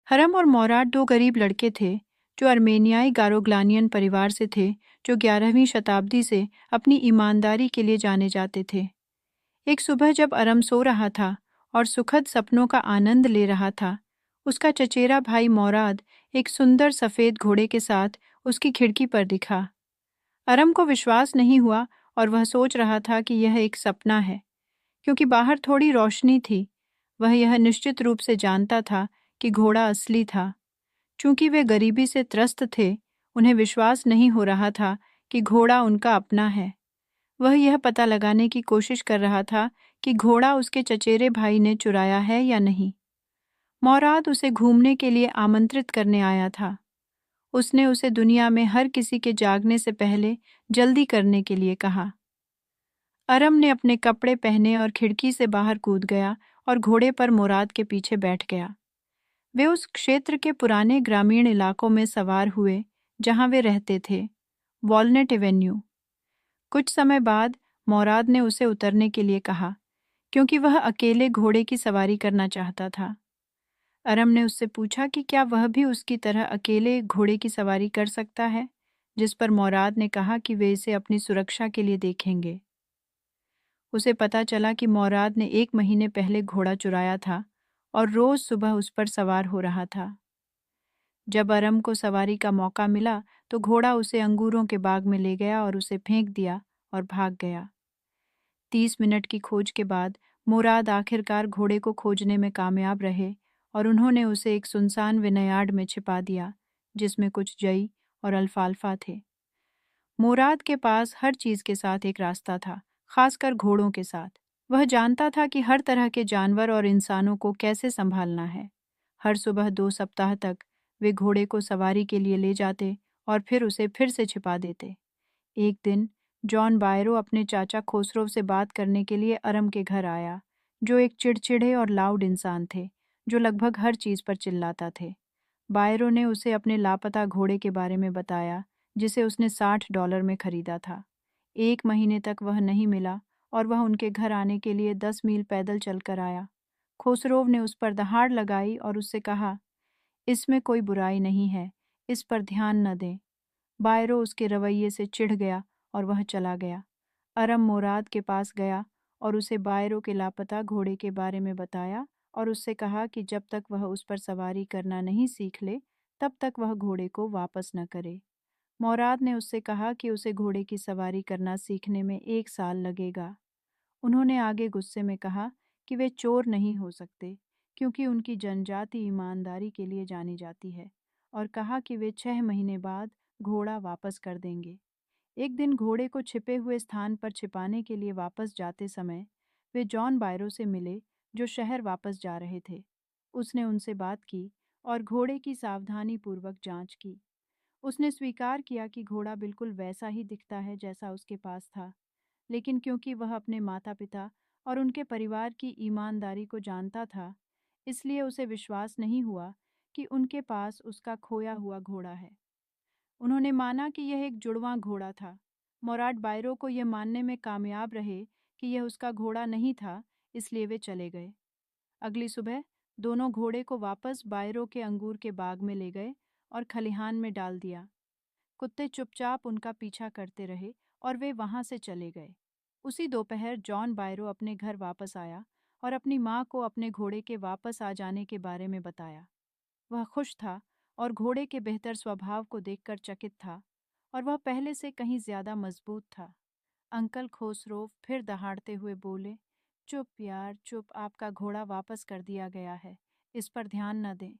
हरम और मौराद दो गरीब लड़के थे जो अर्मेनियाई गारोग्लानियन परिवार से थे, जो 11वीं शताब्दी से अपनी ईमानदारी के लिए जाने जाते थे। एक सुबह जब अरम सो रहा था और सुखद सपनों का आनंद ले रहा था, उसका चचेरा भाई मौराद एक सुंदर सफ़ेद घोड़े के साथ उसकी खिड़की पर दिखा। अरम को विश्वास नहीं हुआ और वह सोच रहा था कि यह एक सपना है, क्योंकि बाहर थोड़ी रोशनी थी। वह यह निश्चित रूप से जानता था कि घोड़ा असली था। चूंकि वे गरीबी से त्रस्त थे, उन्हें विश्वास नहीं हो रहा था कि घोड़ा उनका अपना है। वह यह पता लगाने की कोशिश कर रहा था कि घोड़ा उसके चचेरे भाई ने चुराया है या नहीं। मौराद उसे घूमने के लिए आमंत्रित करने आया था। उसने उसे दुनिया में हर किसी के जागने से पहले जल्दी करने के लिए कहा। अरम ने अपने कपड़े पहने और खिड़की से बाहर कूद गया और घोड़े पर मुराद के पीछे बैठ गया। वे उस क्षेत्र के पुराने ग्रामीण इलाकों में सवार हुए जहां वे रहते थे, वॉलनट एवेन्यू। कुछ समय बाद मुराद ने उसे उतरने के लिए कहा, क्योंकि वह अकेले घोड़े की सवारी करना चाहता था। अरम ने उससे पूछा कि क्या वह भी उसकी तरह अकेले घोड़े की सवारी कर सकता है, जिस पर मुराद ने कहा कि वे इसे अपनी सुरक्षा के लिए देखेंगे। उसे पता चला कि मुराद ने 1 महीने पहले घोड़ा चुराया था और रोज सुबह उस पर सवार हो रहा था। जब अरम को सवारी का मौका मिला तो घोड़ा उसे अंगूरों के बाग में ले गया और उसे फेंक दिया और भाग गया। 30 मिनट की खोज के बाद मुराद आखिरकार घोड़े को खोजने में कामयाब रहे और उन्होंने उसे एक सुनसान विनयार्ड में छिपा दिया, जिसमें कुछ जई और अल्फाल्फा थे। मुराद के पास हर चीज के साथ एक रास्ता था, खासकर घोड़ों के साथ। वह जानता था कि हर तरह के जानवर और इंसानों को कैसे संभालना है। हर सुबह 2 सप्ताह तक वे घोड़े को सवारी के लिए ले जाते और फिर उसे फिर से छिपा देते। एक दिन जॉन बायरो अपने चाचा खोसरोव से बात करने के लिए अरम के घर आया, जो एक चिड़चिड़े और लाउड इंसान थे, जो लगभग हर चीज पर चिल्लाता थे। बायरो ने उसे अपने लापता घोड़े के बारे में बताया, जिसे उसने $60 में खरीदा था। 1 महीने तक वह नहीं मिला और वह उनके घर आने के लिए 10 मील पैदल चलकर आया। खोसरोव ने उस पर दहाड़ लगाई और उससे कहा, इसमें कोई बुराई नहीं है, इस पर ध्यान न दें। बायरो उसके रवैये से चिढ़ गया और वह चला गया। अरम मुराद के पास गया और उसे बायरो के लापता घोड़े के बारे में बताया और उससे कहा कि जब तक वह उस पर सवारी करना नहीं सीख ले, तब तक वह घोड़े को वापस न करे। मुराद ने उससे कहा कि उसे घोड़े की सवारी करना सीखने में 1 साल लगेगा। उन्होंने आगे गुस्से में कहा कि वे चोर नहीं हो सकते, क्योंकि उनकी जनजाति ईमानदारी के लिए जानी जाती है, और कहा कि वे 6 महीने बाद घोड़ा वापस कर देंगे। एक दिन घोड़े को छिपे हुए स्थान पर छिपाने के लिए वापस जाते समय वे जॉन बायरो से मिले, जो शहर वापस जा रहे थे। उसने उनसे बात की और घोड़े की सावधानी पूर्वक जांच की। उसने स्वीकार किया कि घोड़ा बिल्कुल वैसा ही दिखता है जैसा उसके पास था, लेकिन क्योंकि वह अपने माता पिता और उनके परिवार की ईमानदारी को जानता था, इसलिए उसे विश्वास नहीं हुआ कि उनके पास उसका खोया हुआ घोड़ा है। उन्होंने माना कि यह एक जुड़वां घोड़ा था। मोराद बायरो को यह मानने में कामयाब रहे कि यह उसका घोड़ा नहीं था, इसलिए वे चले गए। अगली सुबह दोनों घोड़े को वापस बायरो के अंगूर के बाग में ले गए और खलिहान में डाल दिया। कुत्ते चुपचाप उनका पीछा करते रहे और वे वहां से चले गए। उसी दोपहर जॉन बायरो अपने घर वापस आया और अपनी माँ को अपने घोड़े के वापस आ जाने के बारे में बताया। वह खुश था और घोड़े के बेहतर स्वभाव को देखकर चकित था, और वह पहले से कहीं ज्यादा मजबूत था। अंकल खोसरोव फिर दहाड़ते हुए बोले, चुप यार चुप, आपका घोड़ा वापस कर दिया गया है, इस पर ध्यान न दें।